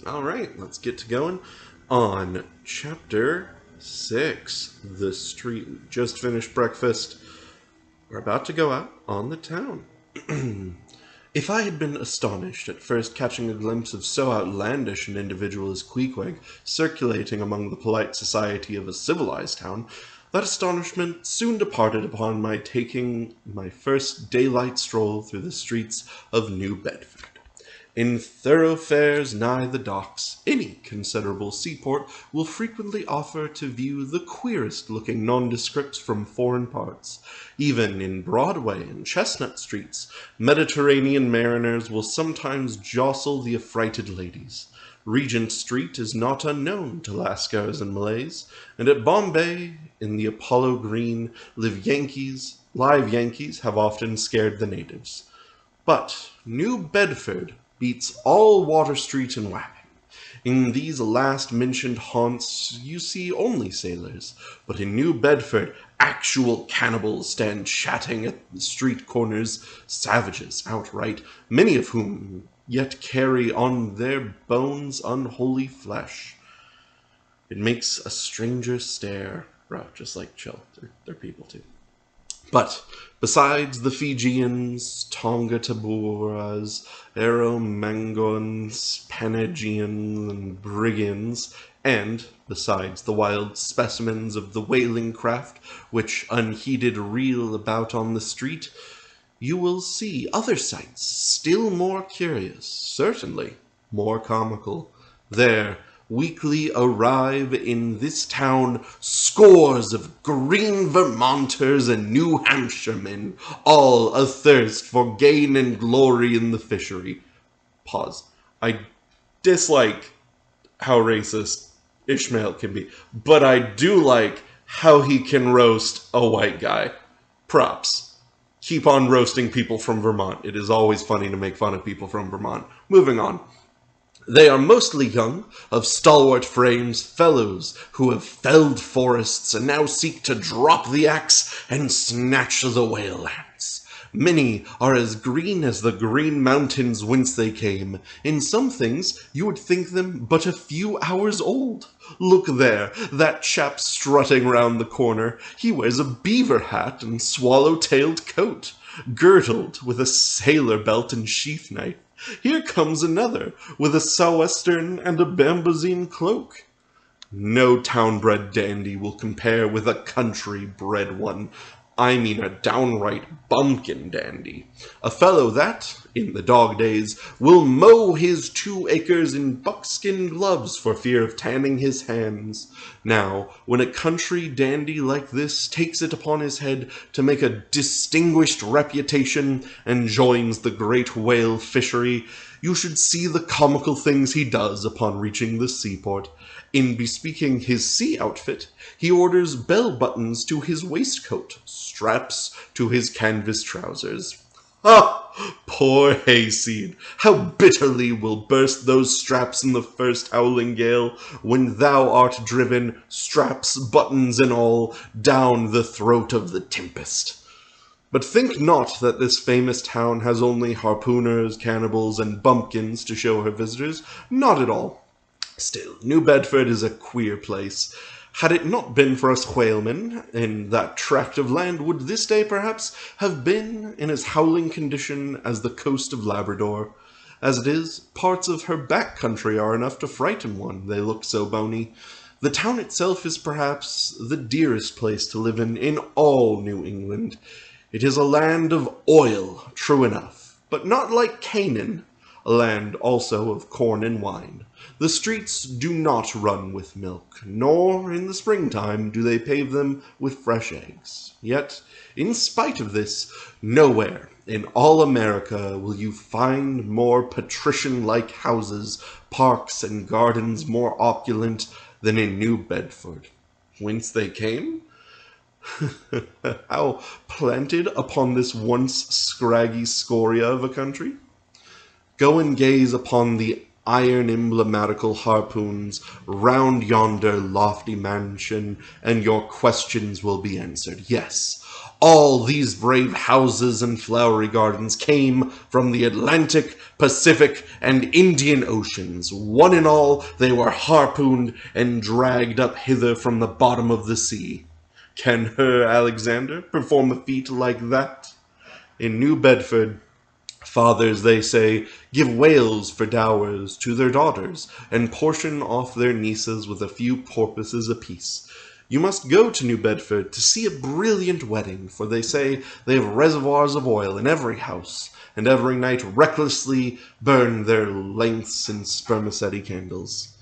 Alright, let's get to going on Chapter 6. The street just finished breakfast. We're about to go out on the town. If I had been astonished at first catching a glimpse of so outlandish an individual as Queequeg circulating among the polite society of a civilized town, that astonishment soon departed upon my taking my first daylight stroll through the streets of New Bedford. In thoroughfares nigh the docks, any considerable seaport will frequently offer to view the queerest-looking nondescripts from foreign parts. Even in Broadway and Chestnut streets, Mediterranean mariners will sometimes jostle the affrighted ladies. Regent Street is not unknown to Lascars and Malays, and at Bombay, in the Apollo Green, live live Yankees have often scared the natives. But New Bedford beats all Water Street and Wapping. In these last-mentioned haunts you see only sailors, but in New Bedford actual cannibals stand chatting at the street corners, savages outright, many of whom yet carry on their bones unholy flesh. It makes a stranger stare. Bro, just like chill. They're people too. But besides the Fijians, Tonga-Taboras, Aromangons, Panagians, and Brigands, and besides the wild specimens of the whaling craft which unheeded reel about on the street, you will see other sights still more curious, certainly more comical. There weekly arrive in this town scores of green Vermonters and New Hampshiremen, all athirst for gain and glory in the fishery. Pause. I dislike how racist Ishmael can be, but I do like how he can roast a white guy. Props. Keep on roasting people from Vermont. It is always funny to make fun of people from Vermont. Moving on. They are mostly young, of stalwart frames, fellows who have felled forests and now seek to drop the axe and snatch the whale lands. Many are as green as the green mountains whence they came. In some things you would think them but a few hours old. Look there, that chap strutting round the corner. He wears a beaver hat and swallow-tailed coat, girdled with a sailor belt and sheath knife. Here comes another, with a sou'western and a bambazine cloak. No town-bred dandy will compare with a country-bred one. I mean a downright bumpkin dandy. A fellow that, in the dog days, will mow his 2 acres in buckskin gloves for fear of tanning his hands. Now, when a country dandy like this takes it upon his head to make a distinguished reputation and joins the great whale fishery, you should see the comical things he does upon reaching the seaport. In bespeaking his sea outfit, he orders bell-buttons to his waistcoat, straps to his canvas trousers. Ah, poor hayseed! How bitterly will burst those straps in the first howling gale, when thou art driven, straps, buttons, and all, down the throat of the tempest. But think not that this famous town has only harpooners, cannibals, and bumpkins to show her visitors. Not at all. Still, New Bedford is a queer place. Had it not been for us whalemen in that tract of land, would this day perhaps have been in as howling condition as the coast of Labrador? As it is, parts of her back country are enough to frighten one, they look so bony. The town itself is perhaps the dearest place to live in all New England. It is a land of oil, true enough, but not like Canaan, a land also of corn and wine. The streets do not run with milk, nor in the springtime do they pave them with fresh eggs. Yet, in spite of this, nowhere in all America will you find more patrician-like houses, parks, and gardens more opulent than in New Bedford. Whence they came? How planted upon this once scraggy scoria of a country? Go and gaze upon the iron emblematical harpoons round yonder lofty mansion, and your questions will be answered. Yes, All these brave houses and flowery gardens came from the Atlantic, Pacific, and Indian Oceans. One and all, they were harpooned and dragged up hither from the bottom of the sea. Can Her Alexander perform a feat like that? In New Bedford, fathers, they say, give whales for dowers to their daughters, and portion off their nieces with a few porpoises apiece. You must go to New Bedford to see a brilliant wedding, for they say they have reservoirs of oil in every house, and every night recklessly burn their lengths in spermaceti candles.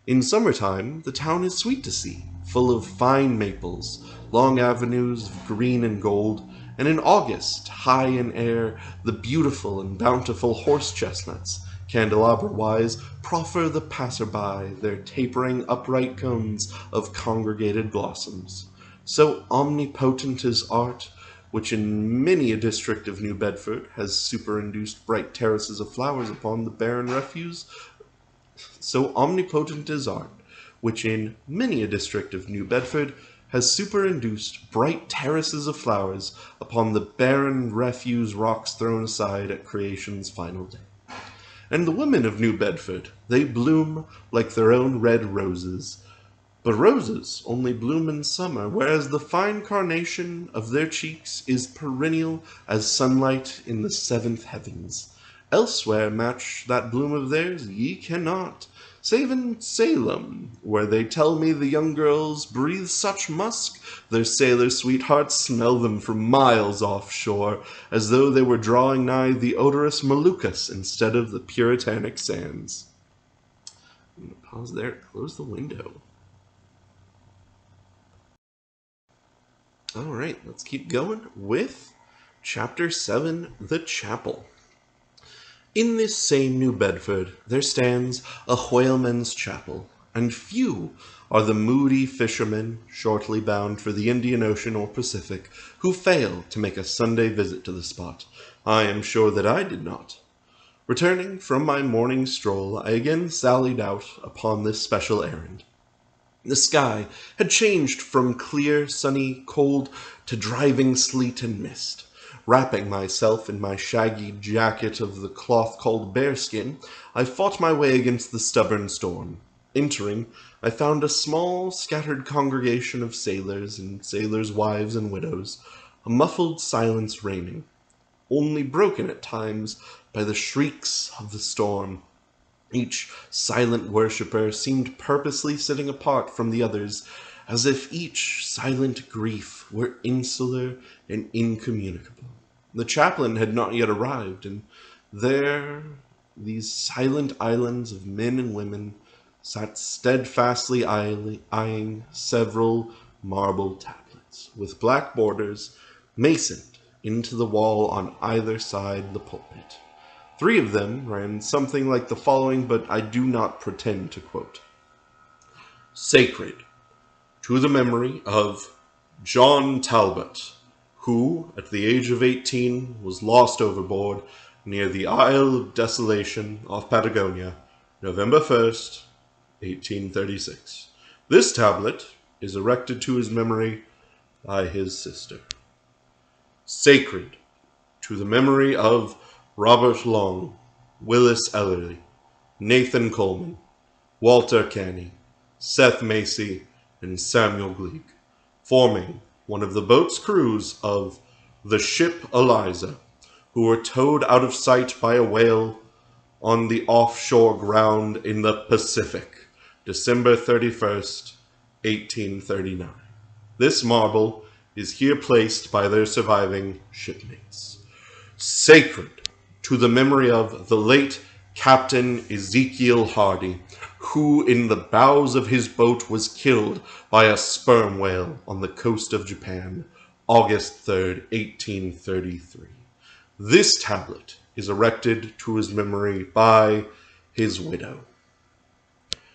In summertime, the town is sweet to see, full of fine maples, long avenues of green and gold, and in August, high in air, the beautiful and bountiful horse-chestnuts, candelabra-wise, proffer the passer-by their tapering upright cones of congregated blossoms. So omnipotent is art, which in many a district of New Bedford has superinduced bright terraces of flowers upon the barren refuse. So omnipotent is art, which in many a district of New Bedford has superinduced bright terraces of flowers upon the barren refuse rocks thrown aside at creation's final day. And the women of New Bedford, they bloom like their own red roses. But roses only bloom in summer, whereas the fine carnation of their cheeks is perennial as sunlight in the seventh heavens. Elsewhere match that bloom of theirs ye cannot, save in Salem, where they tell me the young girls breathe such musk, their sailor sweethearts smell them from miles offshore, as though they were drawing nigh the odorous Moluccas instead of the puritanic sands. I'm going to pause there, close the window. All right, let's keep going with Chapter 7, The Chapel. In this same New Bedford there stands a whaleman's chapel, and few are the moody fishermen, shortly bound for the Indian Ocean or Pacific, who fail to make a Sunday visit to the spot. I am sure that I did not. Returning from my morning stroll, I again sallied out upon this special errand. The sky had changed from clear, sunny, cold to driving sleet and mist. Wrapping myself in my shaggy jacket of the cloth called bearskin, I fought my way against the stubborn storm. Entering, I found a small, scattered congregation of sailors and sailors' wives and widows, a muffled silence reigning, only broken at times by the shrieks of the storm. Each silent worshipper seemed purposely sitting apart from the others, as if each silent grief were insular and incommunicable. The chaplain had not yet arrived, and there these silent islands of men and women sat steadfastly eyeing several marble tablets, with black borders masoned into the wall on either side the pulpit. 3 of them ran something like the following, but I do not pretend to quote. Sacred, to the memory of John Talbot, who, at the age of 18, was lost overboard near the Isle of Desolation off Patagonia, November 1st, 1836. This tablet is erected to his memory by his sister. Sacred, to the memory of Robert Long, Willis Ellery, Nathan Coleman, Walter Canny, Seth Macy, and Samuel Gleek, forming one of the boat's crews of the ship Eliza, who were towed out of sight by a whale on the offshore ground in the Pacific, December 31st, 1839. This marble is here placed by their surviving shipmates. Sacred, to the memory of the late Captain Ezekiel Hardy, who in the bows of his boat was killed by a sperm whale on the coast of Japan, August 3rd, 1833. This tablet is erected to his memory by his widow.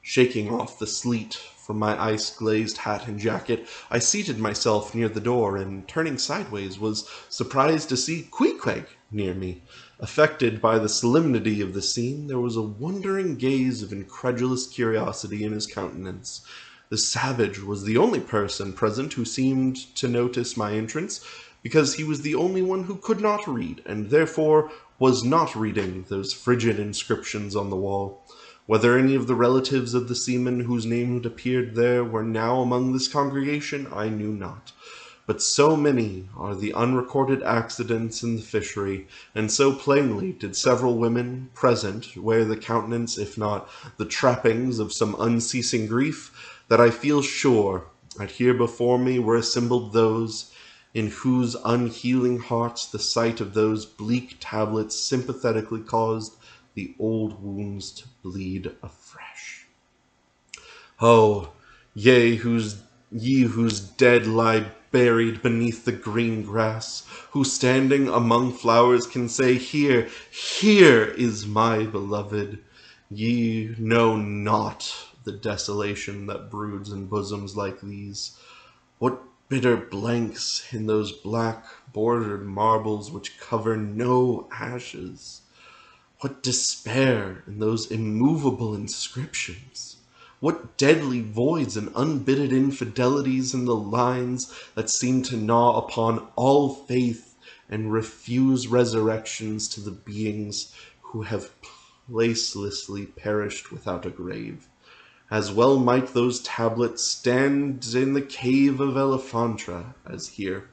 Shaking off the sleet from my ice-glazed hat and jacket, I seated myself near the door and, turning sideways, was surprised to see Queequeg near me. Affected by the solemnity of the scene, there was a wondering gaze of incredulous curiosity in his countenance. The savage was the only person present who seemed to notice my entrance, because he was the only one who could not read, and therefore was not reading those frigid inscriptions on the wall. Whether any of the relatives of the seaman whose name had appeared there were now among this congregation, I knew not. But so many are the unrecorded accidents in the fishery, and so plainly did several women present wear the countenance, if not the trappings, of some unceasing grief, that I feel sure that here before me were assembled those in whose unhealing hearts the sight of those bleak tablets sympathetically caused the old wounds to bleed afresh. Oh, ye whose dead lie buried beneath the green grass, who standing among flowers can say, Here, here is my beloved. Ye know not the desolation that broods in bosoms like these. What bitter blanks in those black bordered marbles which cover no ashes. What despair in those immovable inscriptions! What deadly voids and unbidden infidelities in the lines that seem to gnaw upon all faith and refuse resurrections to the beings who have placelessly perished without a grave. As well might those tablets stand in the cave of Elephantra as here.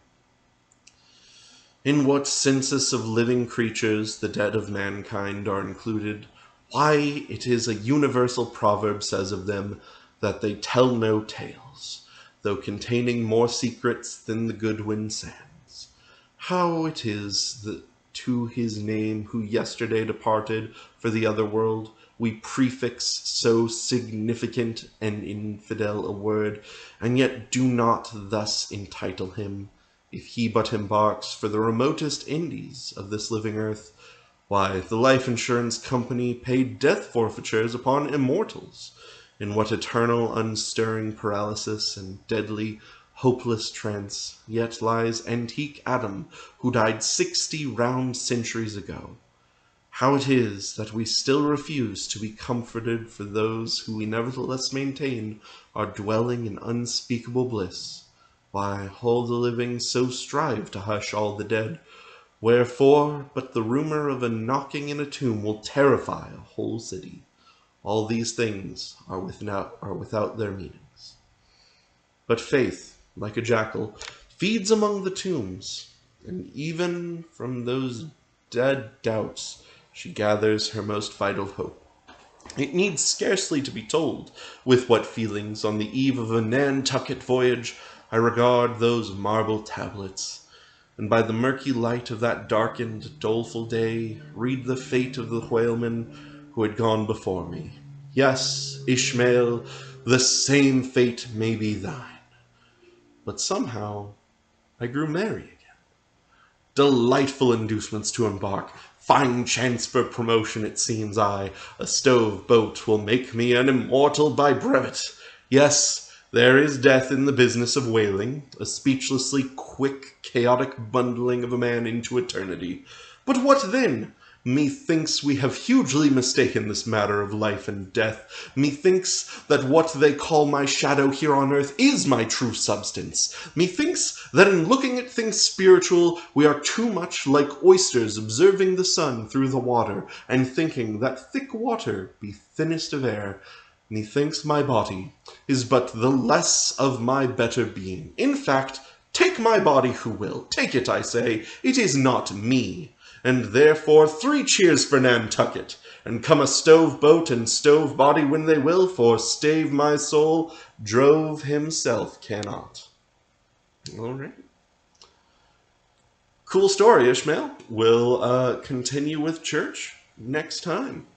In what census of living creatures the dead of mankind are included, why, it is a universal proverb says of them that they tell no tales, though containing more secrets than the Goodwin sands. How it is that to his name who yesterday departed for the other world, we prefix so significant and infidel a word, and yet do not thus entitle him, if he but embarks for the remotest Indies of this living earth. Why, the life insurance company paid death forfeitures upon immortals. In what eternal unstirring paralysis and deadly hopeless trance yet lies antique Adam, who died 60 round centuries ago. How it is that we still refuse to be comforted for those who we nevertheless maintain are dwelling in unspeakable bliss. Why, all the living so strive to hush all the dead. Wherefore, but the rumor of a knocking in a tomb will terrify a whole city. All these things are without their meanings. But faith, like a jackal, feeds among the tombs, and even from those dead doubts she gathers her most vital hope. It needs scarcely to be told with what feelings, on the eve of a Nantucket voyage, I regard those marble tablets, and by the murky light of that darkened, doleful day, read the fate of the whalemen who had gone before me. Yes, Ishmael, the same fate may be thine. But somehow I grew merry again. Delightful inducements to embark. Fine chance for promotion, it seems. A stove boat will make me an immortal by brevet. Yes, there is death in the business of whaling, a speechlessly quick, chaotic bundling of a man into eternity. But what then? Methinks we have hugely mistaken this matter of life and death. Methinks that what they call my shadow here on earth is my true substance. Methinks that in looking at things spiritual, we are too much like oysters observing the sun through the water, and thinking that thick water be thinnest of air. Methinks my body is but the less of my better being. In fact, take my body who will. Take it, I say. It is not me. And therefore 3 cheers for Nantucket, and come a stove boat and stove body when they will, for stave my soul, drove himself cannot. All right. Cool story, Ishmael. We'll continue with church next time.